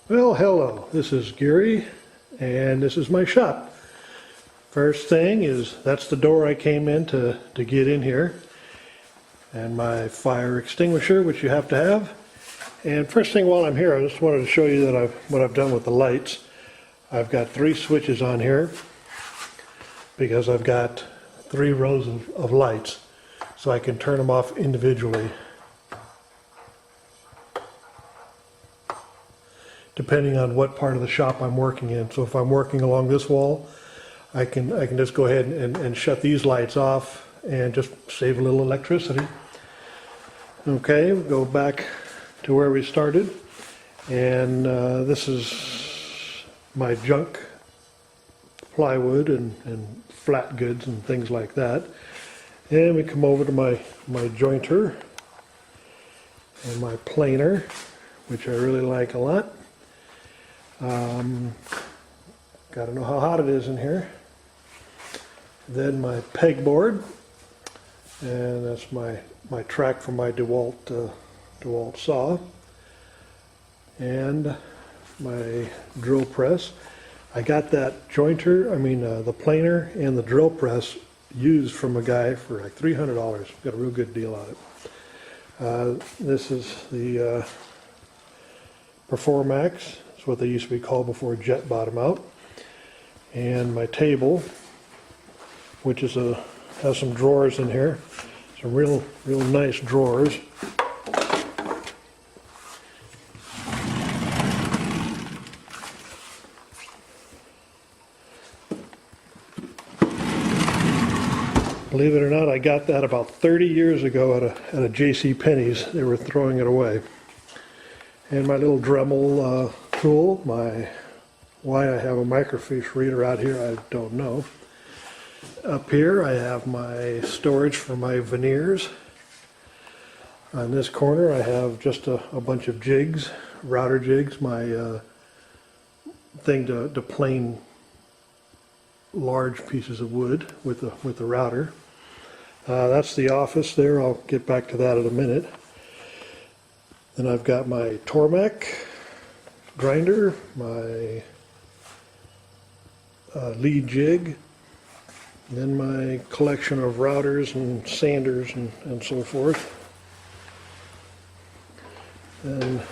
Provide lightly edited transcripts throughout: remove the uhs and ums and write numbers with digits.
Well, hello, this is Gary, and this is my shop. First thing is, that's the door I came in to get in here, and my fire extinguisher, which you have to have. And first thing while I'm here, I just wanted to show you that what I've done with the lights. I've got 3 switches on here, because I've got 3 rows of lights, so I can turn them off individually, depending on what part of the shop I'm working in. So if I'm working along this wall, I can just go ahead and shut these lights off and just save a little electricity. Okay, we'll go back to where we started. And this is my junk plywood and flat goods and things like that. And we come over to my jointer and my planer, which I really like a lot. Gotta know how hot it is in here. Then my pegboard, and that's my track for my DeWalt saw, and my drill press. I got that jointer, the planer and the drill press used from a guy for like $300. Got a real good deal on it. This is the Performax. It's what they used to be called before Jet bought them out. And my table, which is has some drawers in here, some real nice drawers. Believe it or not, I got that about 30 years ago at a J.C. Penney's. They were throwing it away. And my little Dremel tool, why I have a microfiche reader out here, I don't know. Up here I have my storage for my veneers. On this corner I have just a bunch of jigs, router jigs, my thing to plane large pieces of wood with the router. That's the office there. I'll get back to that in a minute. Then I've got my Tormek grinder, my lead jig, then my collection of routers and sanders and so forth. And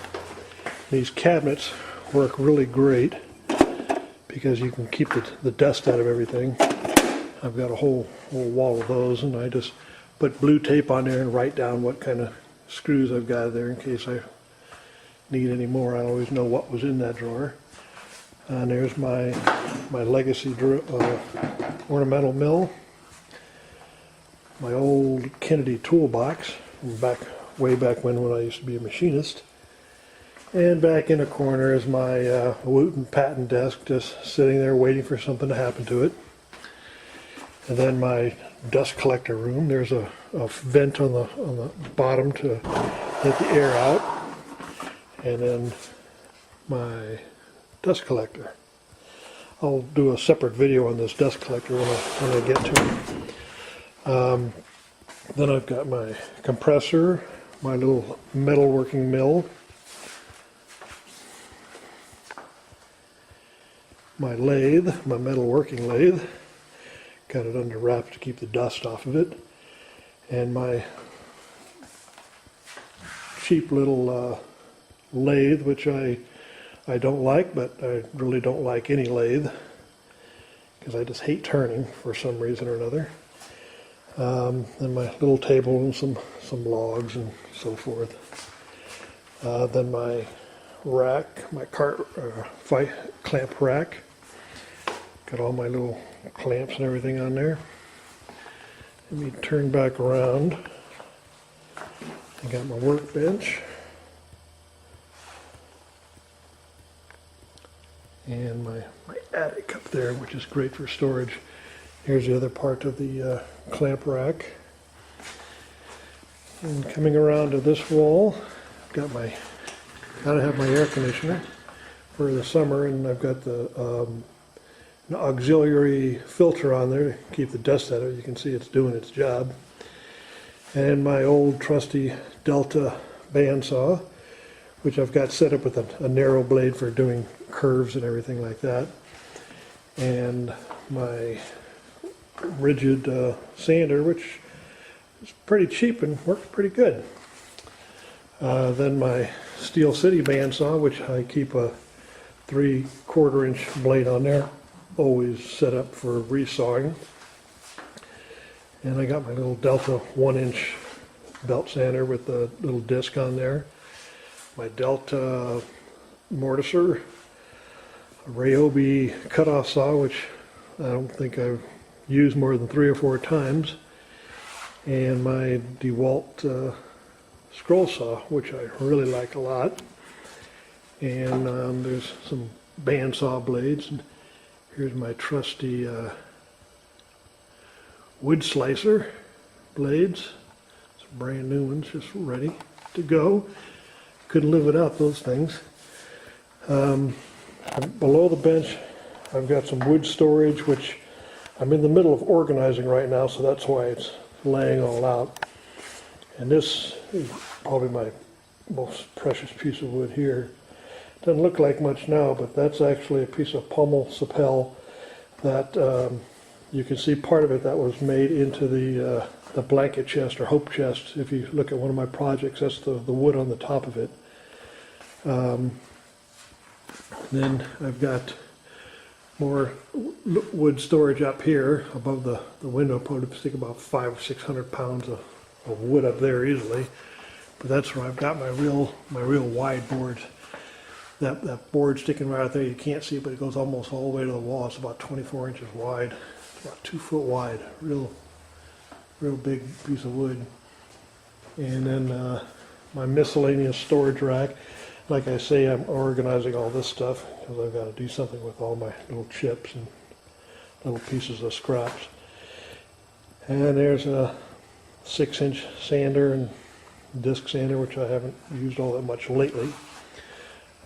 these cabinets work really great because you can keep the dust out of everything. I've got a whole wall of those, and I just put blue tape on there and write down what kind of screws I've got there in case I need any more. I always know what was in that drawer. And there's my legacy ornamental mill, my old Kennedy toolbox from way back when I used to be a machinist. And back in the corner is my Wooten patent desk, just sitting there waiting for something to happen to it. And then my dust collector room. There's a vent on the bottom to let the air out. And then my dust collector. I'll do a separate video on this dust collector when I get to it. Then I've got my compressor, my little metalworking mill, my lathe, my metalworking lathe. Got it under wraps to keep the dust off of it. And my cheap little lathe, which I don't like, but I really don't like any lathe because I just hate turning for some reason or another. Then my little table and some logs and so forth. Then my rack, my clamp rack. Got all my little clamps and everything on there. Let me turn back around. I got my workbench. And my attic up there, which is great for storage. Here's the other part of the clamp rack. And coming around to this wall, I've got gotta have my air conditioner for the summer, and I've got the an auxiliary filter on there to keep the dust out of it. You can see it's doing its job. And my old trusty Delta bandsaw, which I've got set up with a narrow blade for doing curves and everything like that. And my rigid sander, which is pretty cheap and works pretty good. Then my Steel City bandsaw, which I keep a 3/4 inch blade on there, always set up for resawing. And I got my little Delta 1-inch belt sander with the little disc on there. My Delta mortiser, a Ryobi cutoff saw, which I don't think I've used more than 3 or 4 times, and my DeWalt scroll saw, which I really like a lot. And there's some bandsaw blades. And here's my trusty wood slicer blades. Some brand new ones, just ready to go. Couldn't live without those things. Below the bench, I've got some wood storage, which I'm in the middle of organizing right now, so that's why it's laying all out. And this is probably my most precious piece of wood here. Doesn't look like much now, but that's actually a piece of pommel sapel that you can see part of it that was made into the blanket chest or hope chest. If you look at one of my projects, that's the wood on the top of it. Then I've got more wood storage up here above the window. Probably stick about 500 or 600 pounds of wood up there easily. But that's where I've got my real wide boards. That board sticking right out there, you can't see it, but it goes almost all the way to the wall. It's about 24 inches wide. It's about 2 foot wide. Real big piece of wood. And then my miscellaneous storage rack. Like I say, I'm organizing all this stuff because I've got to do something with all my little chips and little pieces of scraps. And there's a 6-inch sander and disc sander, which I haven't used all that much lately.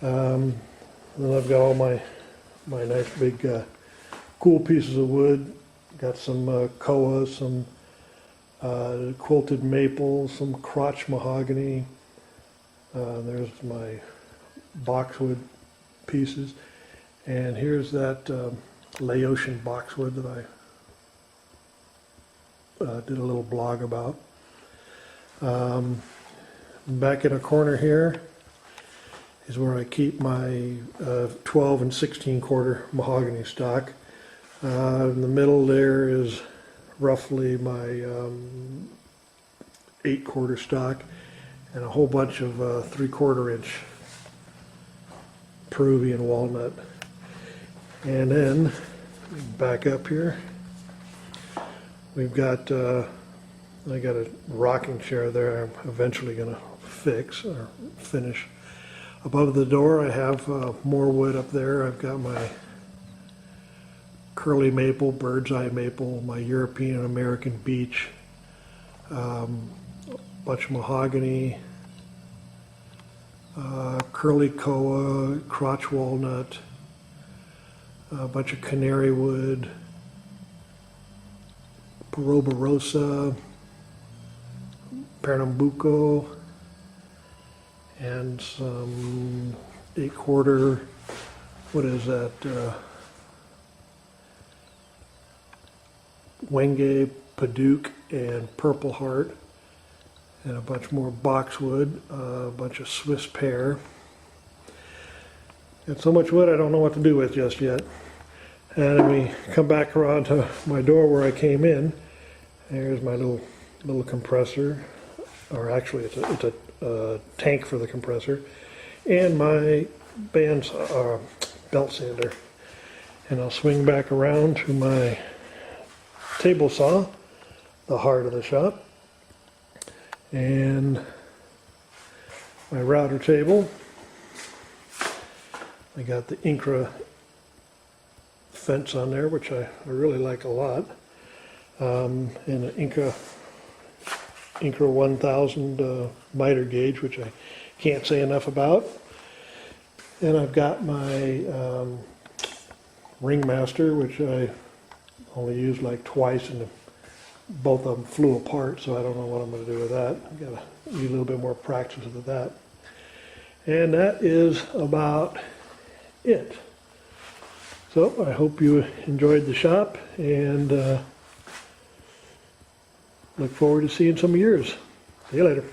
Then I've got all my nice big cool pieces of wood. Got some koa, some quilted maple, some crotch mahogany. There's my boxwood pieces, and here's that Laotian boxwood that I did a little blog about. Back in a corner here is where I keep my 12 and 16/4 mahogany stock. In the middle there is roughly my 8/4 stock, and a whole bunch of 3/4 inch Peruvian walnut. And then back up here, we've got I got a rocking chair there I'm eventually going to fix or finish. Above the door I have more wood up there. I've got my curly maple, bird's eye maple, my European American beech, bunch of mahogany, curly koa, crotch walnut, a bunch of canary wood, Peroba Pernambuco, and some 8/4, what is that, Wenge, Paduke, and Purple Heart, and a bunch more boxwood, a bunch of Swiss pear. Got so much wood I don't know what to do with just yet. And then we come back around to my door where I came in. There's my little compressor, or actually it's a tank for the compressor, and my belt sander. And I'll swing back around to my table saw, the heart of the shop, and my router table. I got the Incra fence on there, which I really like a lot, and an Incra 1000 miter gauge, which I can't say enough about. And I've got my Ringmaster, which I only used like twice, and both of them flew apart, so I don't know what I'm going to do with that. I've got to need a little bit more practice with that. And that is about it. So I hope you enjoyed the shop, and look forward to seeing some of yours. See you later.